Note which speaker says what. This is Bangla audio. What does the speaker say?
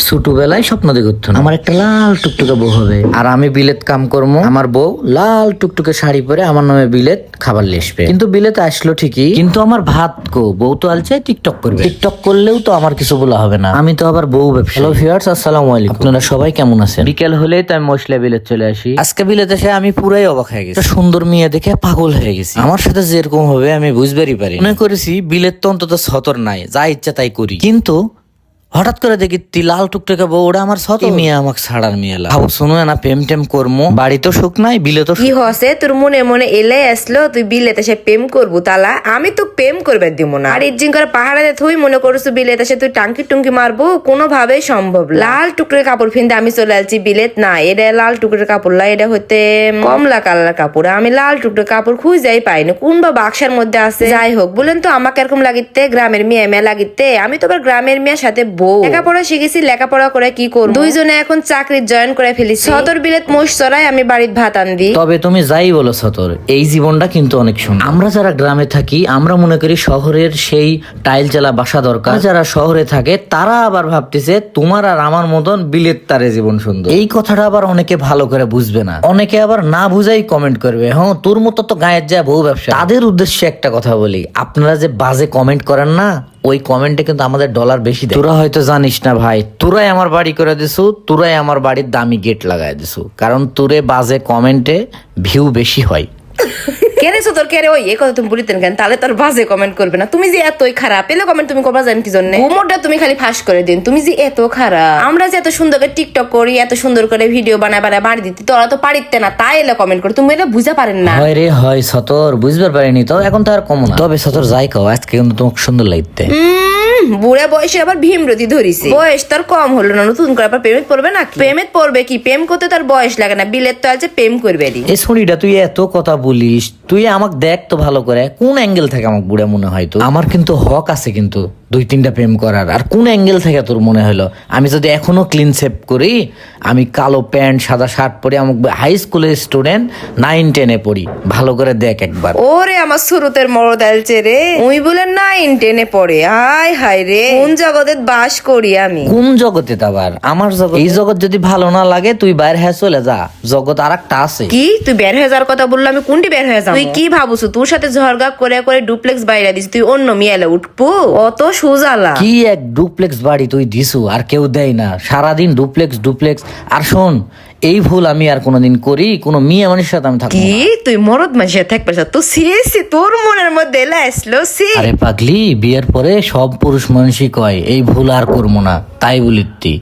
Speaker 1: ছোটবেলায় স্বপ্ন দেখতো না আমার একটা লাল টুকটুকে বউ হবে, আর আমি বিলেত কাম করবো, আমার বউ লাল টুকটুকে শাড়ি পরে আমার নামে বিলেত খাবার লেসবে। কিন্তু বিলেত আসলো ঠিকই, কিন্তু আমার ভাত কো, বউ তো আলছে টিকটক করবে। টিকটক করলেও তো আমার কিছু বলা হবে না, আমি তো আবার বউ ব্যবসা। হ্যালো ভিউয়ার্স, আসসালামু আলাইকুম, আপনারা সবাই কেমন আছেন? বিকেল হলেই তো আমি মশলা বিলেত চলে আসি। আজকে বিলেত এসে আমি পুরাই অবাক হয়ে গেছি, সুন্দর মেয়ে দেখে পাগল হয়ে গেছি। আমার সাথে যেরকম হবে আমি বুঝবারই পারি, মনে করেছি বিলেত তো অন্তত সতর নাই, যা ইচ্ছা তাই করি। কিন্তু হঠাৎ করে দেখি লাল টুকটাকে বউ, ওরা আমার সত মেয়ে, আমাকে ছাড়ার মেয়ে ভাবো, শুনো না প্রেম টেম করবো, বাড়ি তো সুখ নাই, বিলে তো
Speaker 2: কি হসে তোর মনে মনে এলে আসলো তুই বিলেতে সে প্রেম করবো, তালা আমি তো প্রেম করবে দিব না। আর ইজ্জিন করে পাহাড়ে তুই মনে করছো বিলেতে সে তুই টাঙ্কি টুঙ্কি মারবো, কোনোভাবেই সম্ভব না। লাল টুকরের কাপড় ফিনতে আমি চলে আসছি বিলেত না, এটা লাল টুকরের কাপড় না, এটা হইতে কমলা কালার কাপড়। আমি লাল টুকরের কাপড় খুঁজাই পাইনি, কোন বা বাক্সার মধ্যে আছে। যাই হোক, বলেন তো আমাকে এরকম লাগিতে, গ্রামের মেয়ে মেয়ে লাগিতে, আমি তো আবার গ্রামের মেয়ের সাথে লেখাপড়া শিখেছি, লেখাপড়া করে কি করব, দুইজনে এখন চাকরি জয়েন করে ফেলেছি। সদর বিলেত মোষ চড়াই, আমি বাড়ির ভাত আনবি।
Speaker 1: তবে তুমি যাই বলো সতর, এই জীবনটা কিন্তু অনেক সুন্দর। আমরা যারা গ্রামে থাকি আমরা মনে করি শহরের সেই টাইল চালা বাসা দরকার, যারা শহরে থাকে তারা আবার ভাবতেছে তোমার আর আমার মতন বিলেত তারে জীবন সুন্দর। এই কথাটা আবার অনেকে ভালো করে বুঝবে না, অনেকে আবার না বুঝাই কমেন্ট করবে, হ্যাঁ তোর মতো তো গায়ের যায় বউ ব্যবসা। তাদের উদ্দেশ্যে একটা কথা বলি, আপনারা যে বাজে কমেন্ট করেন না, ওই কমেন্টে কিন্তু আমাদের ডলার বেশি দেয়। তোরা হয়তো জানিস না ভাই, তোরাই আমার বাড়ি করে দিছু, তোরাই আমার বাড়ির দামি গেট লাগাই দিছু, কারণ তোরে বাজে কমেন্টে ভিউ বেশি হয়।
Speaker 2: কেন তোর কে রে, ওই এই কথা তুমি বলিতেন কেন? তাহলে তোর বাজে কমেন্ট করবে না। তুমি যে এতই খারাপ, এলে কমেন্ট তুমি করবা জান কি জন্য? ঘুমোরটা তুমি খালি ফাঁস করে দিন, তুমি যে এত খারাপ। আমরা যে এত সুন্দর করে টিকটক করি, এত সুন্দর করে ভিডিও বানায় বাড়ি দিতে, তোরা তো পারিতে না, তাই এলে কমেন্ট করে। তুমি এটা বুঝা পারেন না।
Speaker 1: হয় রে হয় সতর, বুঝবার পারিনি তো, এখন তো আর কম না। তবে সতর যাই কাও, আজকে কিন্তু তোমাকে সুন্দর লাগতে।
Speaker 2: বুড়া বয়সে আবার ভীমরতি ধরিছে, বয়স তার কম হলো না, নতুন করে আবার প্রেমেত পড়বে না? প্রেমেত পড়বে কি, প্রেম করতে তার বয়স লাগে না, বিলেত তো আছে প্রেম করবে।
Speaker 1: এই শরীরটা তুই এত কথা বলিস, তুই আমাকে দেখ তো ভালো করে, কোন অ্যাঙ্গেল থেকে আমাকে বুড়া মনে হয়? তো আমার কিন্তু হক আছে কিন্তু 2-3টা প্রেম করার। আর কোন অ্যাঙ্গেল থেকে তোর মনে হলো আমি যদি এখনো ক্লিন শেভ করি, আমি কালো প্যান্ট সাদা শার্ট পরে, আমাকে হাই স্কুলের স্টুডেন্ট 9-10-এ পড়ি, ভালো করে দেখ একবার।
Speaker 2: ওরে আমার সুরতের মরদ আলছে রে, উই বলে 9-10-এ পড়ে। হায় হায় রে, কোন জগতে বাস করি আমি?
Speaker 1: কোন জগতে? আবার আমার জগৎ, এই জগৎ যদি ভালো না লাগে তুই বাইরে হয়ে চলে যা, জগৎ আর একটা আছে।
Speaker 2: কি তুই বের হয়ে যাওয়ার কথা বললো? আমি কোনটি বের হয়ে যাবো? তুই কি ভাবছো তোর সাথে ঝরগা করে করে ডুপ্লেক্স বাইরে দিস, তুই অন্য মেয়েলে উঠবো? অত সুজালা
Speaker 1: কি এক ডুপ্লেক্স বাড়ি তুই দিছু, আর কেউ দেয় না, সারাদিন ডুপ্লেক্স ডুপ্লেক্স। আর শোন, এই ভুল আমি আর কোনোদিন করি, কোনো মেয়ে মানুষের সাথে আমি থাকবো না।
Speaker 2: কি তুই মরদ মানুষের থাকবে? তো সে তোর মনের মধ্যে এলা আসলো সে?
Speaker 1: আরে পাগলি, বিয়ের পরে সব পুরুষ মানুষই কয় এই ভুল আর করবো না, তাই বলিতি।